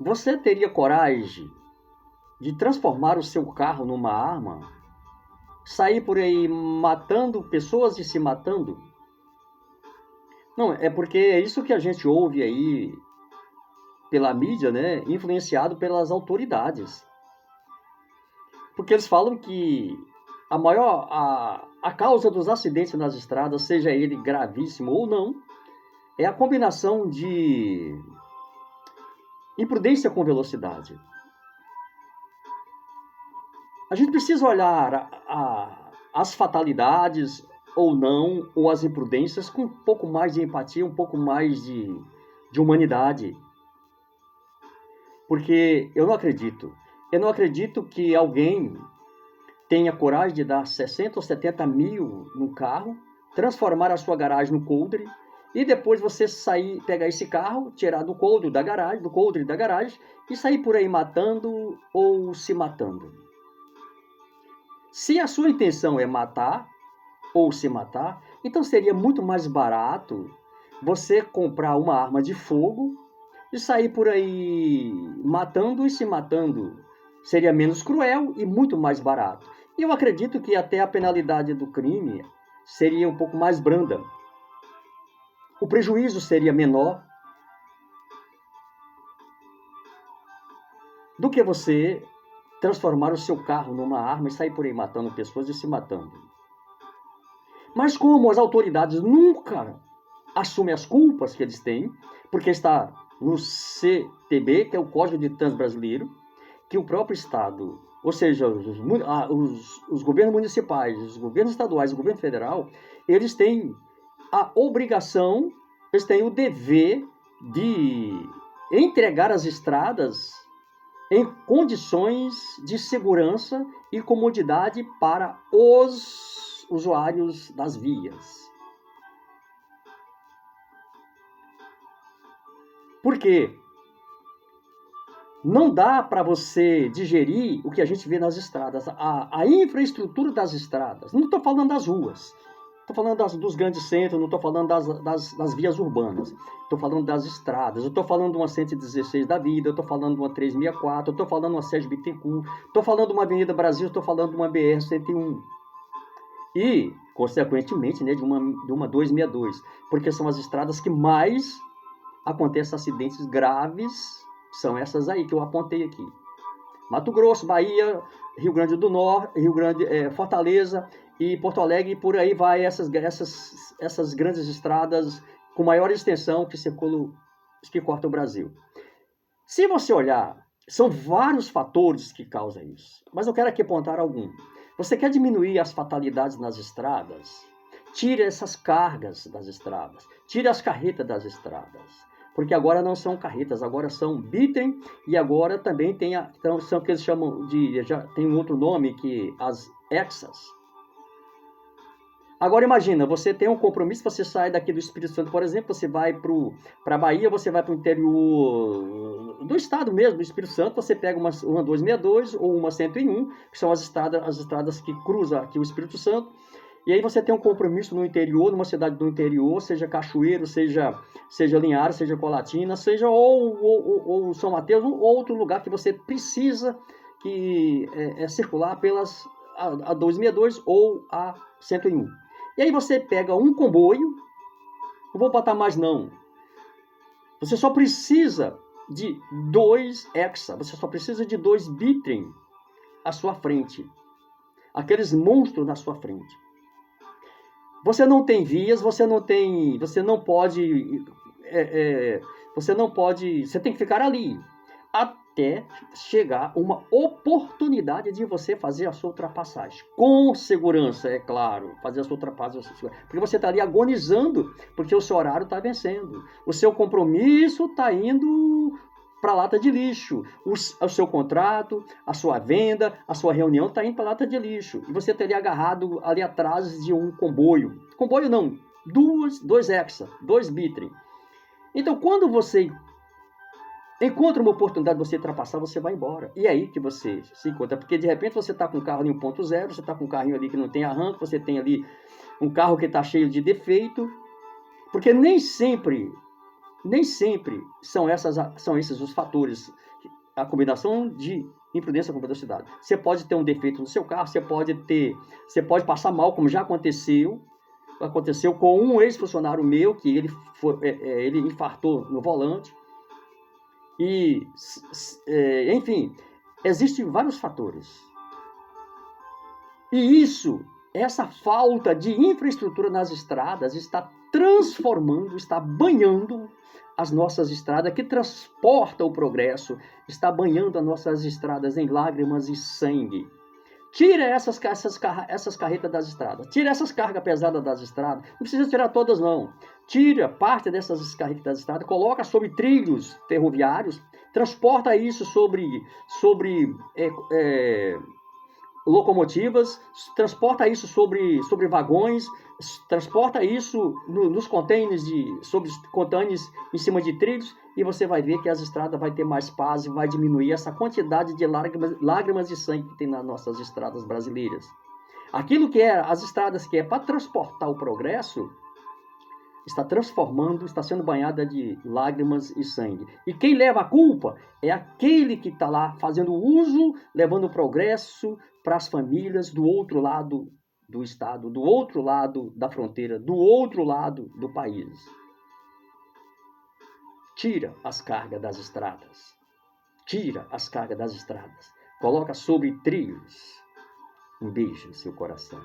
Você teria coragem de transformar o seu carro numa arma? Sair por aí matando pessoas e se matando? Não, é porque é isso que a gente ouve aí pela mídia, né? Influenciado pelas autoridades. Porque eles falam que a causa dos acidentes nas estradas, seja ele gravíssimo ou não, é a combinação de imprudência com velocidade. A gente precisa olhar as fatalidades ou não, ou as imprudências, com um pouco mais de empatia, um pouco mais de humanidade. Porque eu não acredito. Eu não acredito que alguém tenha coragem de dar 60 ou 70 mil no carro, transformar a sua garagem no coldre, e depois você sair, pegar esse carro, tirar do coldre da garagem, e sair por aí matando ou se matando. Se a sua intenção é matar ou se matar, então seria muito mais barato você comprar uma arma de fogo e sair por aí matando e se matando. Seria menos cruel e muito mais barato. E eu acredito que até a penalidade do crime seria um pouco mais branda. O prejuízo seria menor do que você transformar o seu carro numa arma e sair por aí matando pessoas e se matando. Mas como as autoridades nunca assumem as culpas que eles têm, porque está no CTB, que é o Código de Trânsito Brasileiro, que o próprio Estado, ou seja, os governos municipais, os governos estaduais e o governo federal, eles têm a obrigação, eles têm o dever de entregar as estradas em condições de segurança e comodidade para os usuários das vias. Por quê? Não dá para você digerir o que a gente vê nas estradas, a infraestrutura das estradas. Não estou falando das ruas, estou falando dos grandes centros, não estou falando das vias urbanas. Estou falando das estradas, eu estou falando de uma 116 da vida, eu estou falando de uma 364, eu estou falando de uma Sérgio Bittencourt, estou falando de uma Avenida Brasil, estou falando de uma BR-101. E, consequentemente, né, de uma 262, porque são as estradas que mais acontecem acidentes graves. São essas aí que eu apontei aqui. Mato Grosso, Bahia, Rio Grande do Norte, Fortaleza e Porto Alegre, e por aí vai essas grandes estradas com maior extensão que cortam o Brasil. Se você olhar, são vários fatores que causam isso, mas eu quero aqui apontar algum. Você quer diminuir as fatalidades nas estradas? Tire essas cargas das estradas, tire as carretas das estradas. Porque agora não são carretas, agora são bitem, e agora também são o que eles chamam já tem um outro nome, que as hexas. Agora imagina, você tem um compromisso, você sai daqui do Espírito Santo, por exemplo, você vai para a Bahia, você vai para o interior do estado mesmo, do Espírito Santo, você pega uma 262 ou uma 101, que são as estradas que cruzam aqui o Espírito Santo. E aí você tem um compromisso no interior, numa cidade do interior, seja Cachoeiro, seja Linhares, seja Colatina, seja ou São Mateus, ou outro lugar que você precisa circular pelas a 262 ou a 101. E aí você pega um comboio, não vou botar mais não, você só precisa de 2 hexa, você só precisa de 2 bitrem à sua frente, aqueles monstros na sua frente. Você não tem vias, você não pode, você tem que ficar ali, até chegar uma oportunidade de você fazer a sua ultrapassagem. Com segurança, é claro, fazer a sua ultrapassagem. Porque você está ali agonizando, porque o seu horário está vencendo. O seu compromisso está indo para a lata de lixo. O seu contrato, a sua venda, a sua reunião está indo para a lata de lixo. E você está ali agarrado ali atrás de um comboio. Comboio não, 2 hexa, 2 bitrem. Então, quando você encontra uma oportunidade de você ultrapassar, você vai embora. E é aí que você se encontra. Porque, de repente, você está com um carro ali 1.0, você está com um carrinho ali que não tem arranque, você tem ali um carro que está cheio de defeito. Porque nem sempre nem sempre são esses os fatores, a combinação de imprudência com velocidade. Você pode ter um defeito no seu carro, você pode passar mal, como já aconteceu com um ex-funcionário meu, que ele infartou no volante, e, enfim, existem vários fatores. E essa falta de infraestrutura nas estradas está transformando, está banhando as nossas estradas, que transporta o progresso, está banhando as nossas estradas em lágrimas e sangue. Tira essas carretas das estradas, tira essas cargas pesadas das estradas, não precisa tirar todas não, tira parte dessas carretas das estradas, coloca sobre trilhos ferroviários, transporta isso sobre locomotivas, transporta isso sobre vagões, transporta isso nos sobre containers em cima de trilhos, e você vai ver que as estradas vai ter mais paz e vai diminuir essa quantidade de lágrimas de sangue que tem nas nossas estradas brasileiras. Aquilo que é as estradas que é para transportar o progresso, está sendo banhada de lágrimas e sangue. E quem leva a culpa é aquele que está lá fazendo uso, levando o progresso para as famílias do outro lado do estado, do outro lado da fronteira, do outro lado do país. Tira as cargas das estradas. Tira as cargas das estradas. Coloca sobre trilhos. Um beijo no seu coração.